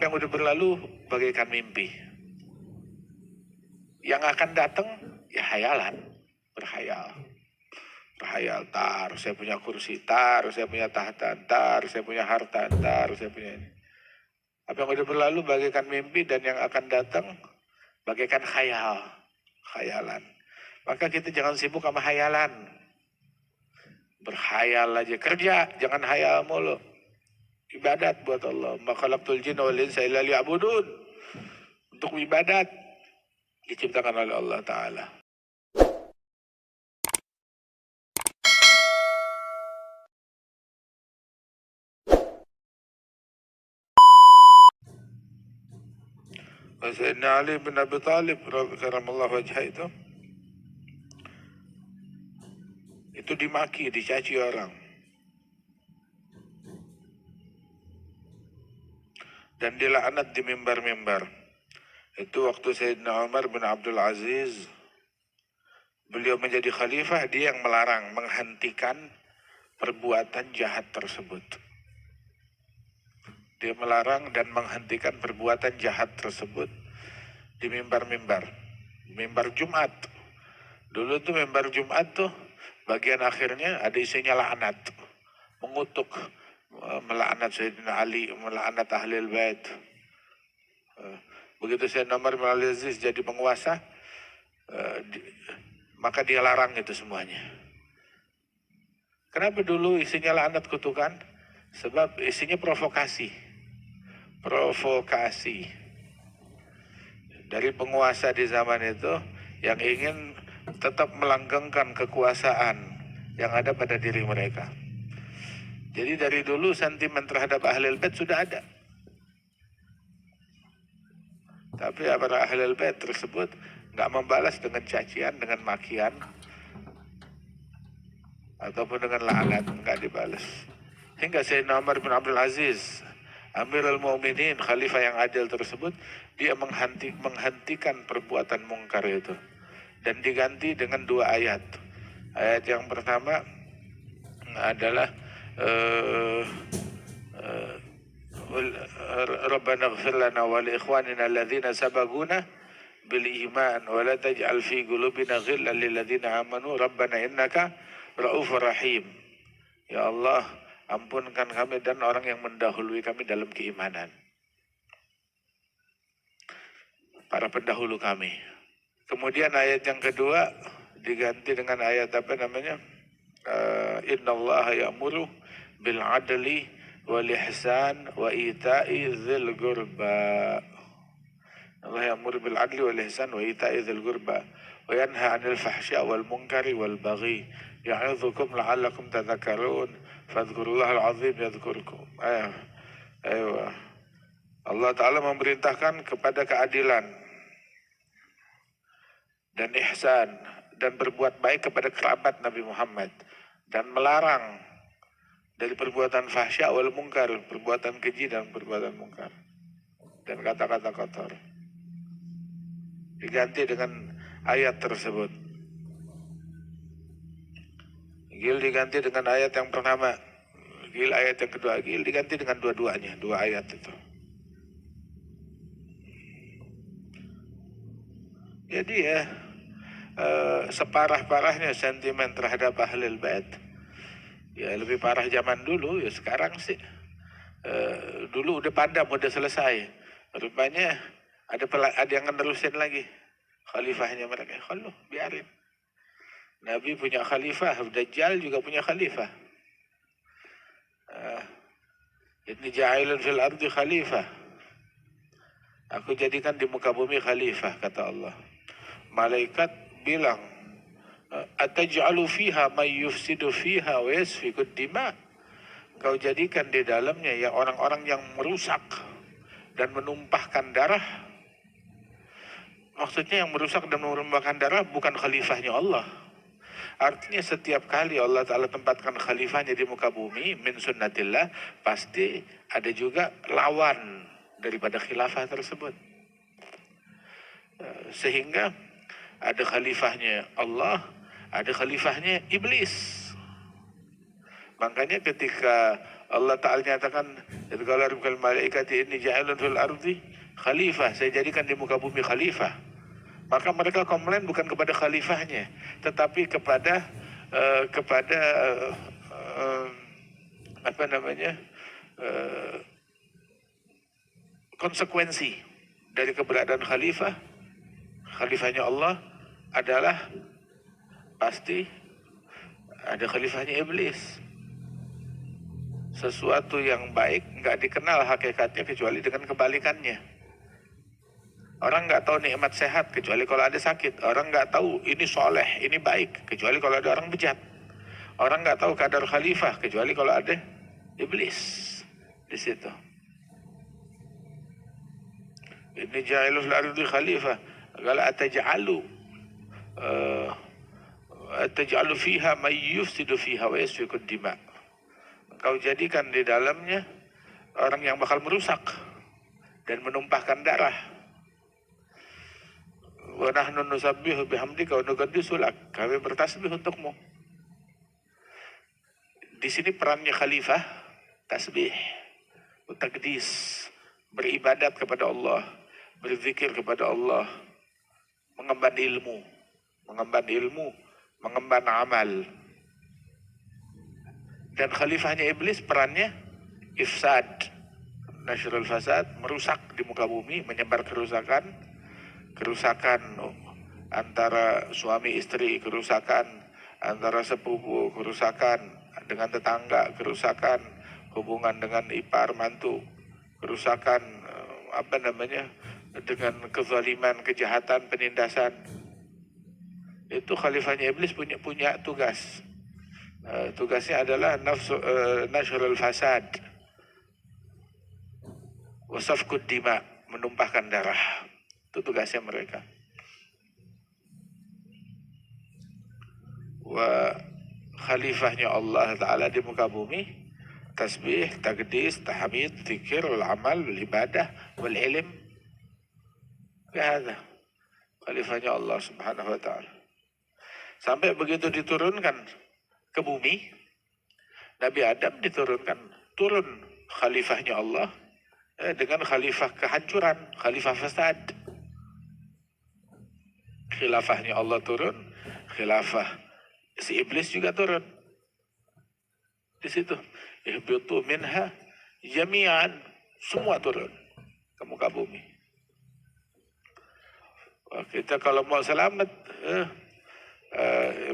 yang udah berlalu bagaikan mimpi. Yang akan datang ya hayalan, berhayal. Berhayal, tar, saya punya kursi, tar, saya punya tahta, tar, saya punya harta, tar, saya punya ini. Apa yang udah berlalu bagaikan mimpi dan yang akan datang bagaikan khayal, khayalan. Maka kita jangan sibuk sama hayalan. Berhayal aja, kerja, jangan hayal mulu. Ibadat buat Allah. Ma khalaqtul jinna wal insa illa liya'budun. Untuk ibadat diciptakan oleh Allah Ta'ala. Sayyidina Ali bin Abi Thalib karamallahu wajhah itu dimaki, dicaci orang. Dan dilaknat di mimbar-mimbar. Itu waktu Sayyidina Umar bin Abdul Aziz, beliau menjadi khalifah, dia yang melarang, menghentikan perbuatan jahat tersebut. Dia melarang dan menghentikan perbuatan jahat tersebut di mimbar-mimbar. Mimbar Jumat. Dulu tuh mimbar Jumat tuh bagian akhirnya ada isinya laknat. Mengutuk, melaknat Sayyidina Ali, melaknat Ahlul Bait. Begitu Sayyidina Umar bin Abdul Aziz jadi penguasa, maka dia larang itu semuanya. Kenapa dulu isinya laknat kutukan? Sebab isinya provokasi. Provokasi. Dari penguasa di zaman itu yang ingin tetap melanggengkan kekuasaan yang ada pada diri mereka. Jadi dari dulu sentimen terhadap Ahlul Bait sudah ada. Tapi para Ahlul Bait tersebut nggak membalas dengan cacian, dengan makian, ataupun dengan laknat, nggak dibalas. Hingga Sayyidina Umar bin Abdul Aziz, Amirul Mu'minin, khalifah yang adil tersebut, dia menghentikan perbuatan mungkar itu. Dan diganti dengan 2 ayat. Ayat yang pertama adalah Rabbana ighfir lana wa li ikhwanina alladhina sabaquna bil iman wa la taj'al fi qulubina ghillan lil ladzina amanu rabbana innaka raufur rahim. Ya Allah, ampunkan kami dan orang yang mendahului kami dalam keimanan. Para pendahulu kami. Kemudian ayat yang kedua diganti dengan ayat apa namanya? Innallaha ya'muru bil adli wal ihsan wa ita'i dzil qurba. Allah ya'muru bil adli wal ihsan wa ita'i dzil qurba wa yanha 'anil fahsya wal munkari wal baghi ya'idzukum la'allakum tadhakkarun fadhkurullahal 'azim yadhkurkum. Ayo. Allah Ta'ala memerintahkan kepada keadilan dan ihsan dan berbuat baik kepada kerabat Nabi Muhammad dan melarang dari perbuatan fahsya wal munkar, perbuatan keji dan perbuatan munkar dan kata-kata kotor. Diganti dengan ayat tersebut. Gil diganti dengan ayat yang pertama, gil ayat yang kedua, gil diganti dengan dua-duanya, 2 ayat itu. Jadi ya, separah-parahnya sentimen terhadap Ahlul Bait, ya lebih parah zaman dulu, ya sekarang sih dulu udah padam, udah selesai. Rupanya ada yang nerusin lagi khalifahnya mereka. Kalau biarin, Nabi punya khalifah, Dajjal juga punya khalifah. Ini ja'ilun fil ardi khalifah. Aku jadikan di muka bumi khalifah, kata Allah. Malaikat bilang, ataj'alu fiha may yufsidu fiha wa yasfikud dima. Kau jadikan di dalamnya ya orang-orang yang merusak dan menumpahkan darah. Maksudnya yang merusak dan menumpahkan darah bukan khalifahnya Allah. Artinya setiap kali Allah Ta'ala tempatkan khalifahnya di muka bumi, min sunnatillah, pasti ada juga lawan daripada khilafah tersebut. Sehingga ada khalifahnya Allah, ada khalifahnya iblis. Makanya ketika Allah Ta'ala nyatakan, "Qala rabbul malaikati inni ja'ilun fil ardi khalifah." Saya jadikan di muka bumi khalifah. Maka mereka komplain bukan kepada khalifahnya, tetapi kepada apa namanya, konsekuensi dari keberadaan khalifah. Khalifahnya Allah adalah pasti ada khalifahnya iblis. Sesuatu yang baik nggak dikenal hakikatnya kecuali dengan kebalikannya. Orang nggak tahu nikmat sehat kecuali kalau ada sakit. Orang nggak tahu ini soleh, ini baik kecuali kalau ada orang bejat. Orang nggak tahu kadar khalifah kecuali kalau ada iblis di situ. Ini ja'ilul ardi khalifah. Qala ataj'alu fiha may yufsidu fiha wa yasfiku dima. Kau jadikan di dalamnya orang yang bakal merusak dan menumpahkan darah. Wa nahnu nusabbihu bihamdika wa nuqaddisu lak. Kami bertasbih untukmu. Di sini perannya khalifah tasbih, takdis, beribadat kepada Allah, berzikir kepada Allah, mengemban ilmu, mengemban amal. Dan khalifahnya iblis perannya ifsad, nasyrul fasad, merusak di muka bumi, menyebar kerusakan antara suami istri, kerusakan antara sepupu, kerusakan dengan tetangga, kerusakan hubungan dengan ipar mantu, kerusakan dengan kezaliman, kejahatan, penindasan. Itu khalifahnya iblis punya tugas. Tugasnya adalah nashrul fasad, wasafkud dima, menumpahkan darah. Itu tugasnya mereka. Wa khalifahnya Allah Ta'ala di muka bumi, tasbih, takdis, tahmid, zikir, wal amal, wal ibadah, wal ilm. Kehada khalifahnya Allah Subhanahu Wa Ta'ala. Sampai begitu diturunkan ke bumi, Nabi Adam turun khalifahnya Allah dengan khalifah kehancuran, khalifah fasad. Khilafahnya Allah turun, khilafah si iblis juga turun. Di situ, ihbitu minha jami'an, semua turun ke muka bumi. Kita kalau mau selamat,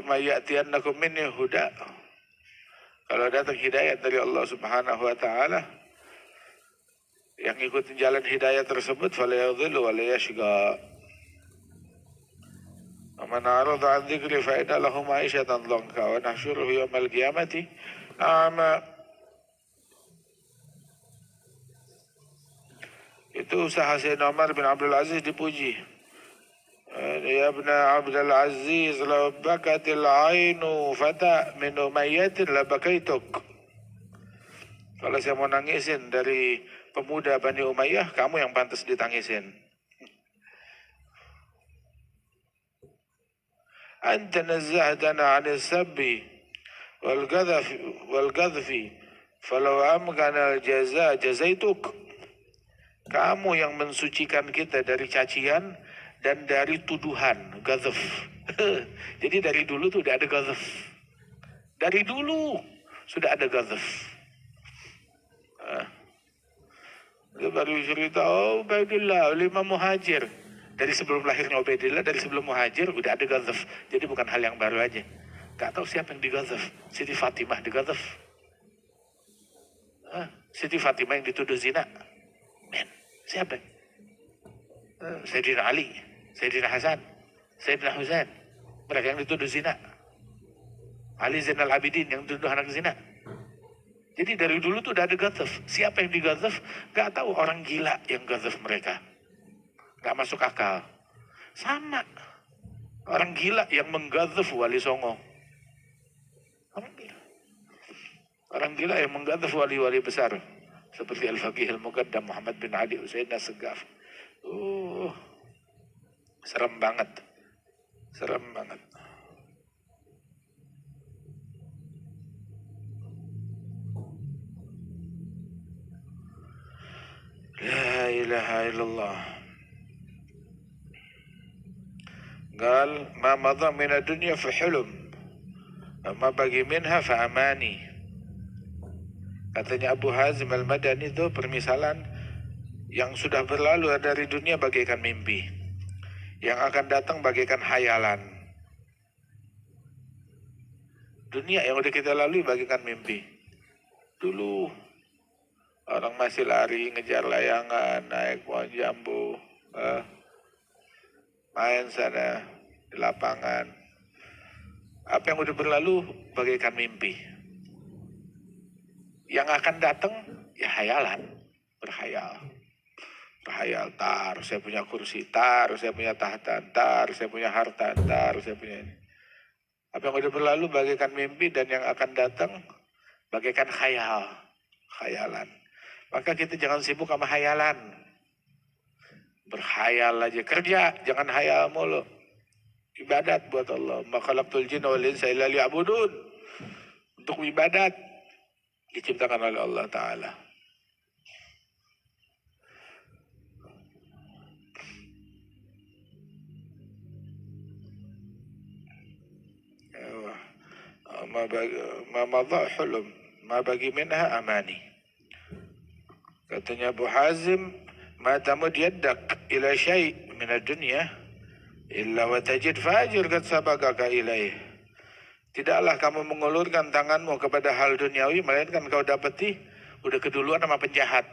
mayatiannakum minni huda. Kalau datang hidayah dari Allah Subhanahu Wa Ta'ala, yang ikutin jalan hidayah tersebut, fala yadhillu wa la yashqa. Man a'rada 'an dzikri fa inna lahu ma'isyatan dhanka wa nahsyuruhu yaumal qiyamati a'ma. Itu usaha Sayyidina Umar bin Abdul Aziz dipuji. Ya ibn Abdul Aziz, law bakatil ainu fata min umayyatin la bakaituk. Kalau saya mau nangisin dari pemuda Bani Umayyah, kamu yang pantas ditangisin. Anta nazza'tana 'anil sabbi wal qadhfi falau amkana al-jaza jazaituk. Kamu yang mensucikan kita dari cacian dan dari tuduhan, ghadhf. Jadi dari dulu tuh udah ada ghadhf. Dari dulu sudah ada ghadhf. Dia baru cerita, Ubaidillah, 5 muhajir. Dari sebelum lahirnya Ubaidillah, dari sebelum muhajir, udah ada ghadhf. Jadi bukan hal yang baru aja. Gak tahu siapa yang dighadhf. Siti Fatimah dighadhf. Siti Fatimah yang dituduh zina. Men, siapa? Sayyidina Ali, Sayyidina Hasan, Sayyidina Husain. Mereka yang dituduh zina. Ali Zainal Abidin yang dituduh anak zina. Jadi dari dulu tuh udah ada ghadhf. Siapa yang dighadhf? Gak tahu, orang gila yang ghadhf mereka. Gak masuk akal. Sama. Orang gila yang mengghadhf Wali Songo. Orang gila yang mengghadhf wali-wali besar. Seperti Al-Faqih Al-Muqaddam Muhammad bin Ali Usaid As-Segaf. Serem banget. Serem banget. La ilaha illallah. Qal ma madha min ad-dunya fa hulum, ma bagi minha fa amani. Katanya Abu Hazim Al-Madani itu permisalan yang sudah berlalu dari dunia bagaikan mimpi, yang akan datang bagaikan hayalan. Dunia yang udah kita lalui bagaikan mimpi. Dulu orang masih lari ngejar layangan, naik pohon jambu, main sana di lapangan. Apa yang udah berlalu bagaikan mimpi. Yang akan datang ya hayalan, berhayal. Berhayal, tar saya punya kursi, tar saya punya tahta, tar saya punya harta, tar saya punya ini. Apa yang udah berlalu bagaikan mimpi, dan yang akan datang bagaikan khayal, khayalan. Maka kita jangan sibuk sama hayalan. Berhayal aja, kerja, jangan hayal mulu. Ibadat buat Allah. Ma khalaqtul jinna wal insa illa liya'budun. Untuk ibadat diciptakan oleh Allah Ta'ala. Ma madha hulum, ma bagi minha amani. Katanya Abu Hazim, ma tamud yaddak ila syai' min ad-dunya illa wa tajid fajir qad sabaqaka ilaih. Tidaklah kamu mengulurkan tanganmu kepada hal duniawi, melainkan kau dapati udah keduluan sama penjahat.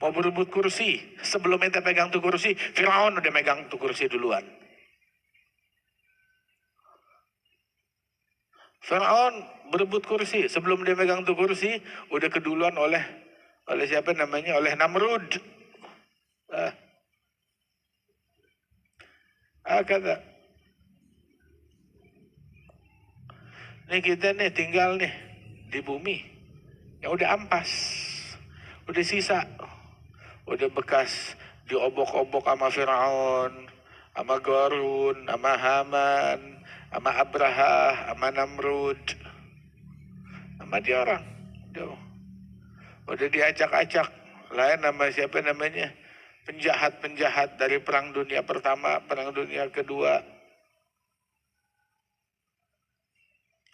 Mau berebut kursi, sebelum ente pegang tuh kursi, Firaun udah megang tuh kursi duluan. Firaun berebut kursi, sebelum dia megang tuh kursi, udah keduluan oleh siapa namanya? Oleh Namrud. Kata, nih kita nih tinggal nih di bumi yang udah ampas, udah sisa, udah bekas diobok-obok sama Firaun, sama Qarun, sama Haman, sama Abraha, sama Namrud, sama dia orang. Udah diacak-acak. Lain nama siapa namanya? Penjahat-penjahat dari perang dunia pertama, perang dunia kedua.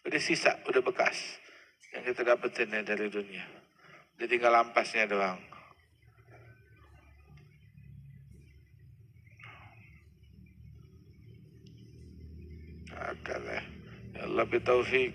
Udah sisa, udah bekas yang kita dapetin dari dunia. Udah tinggal ampasnya doang. Ya Allah bitaufik.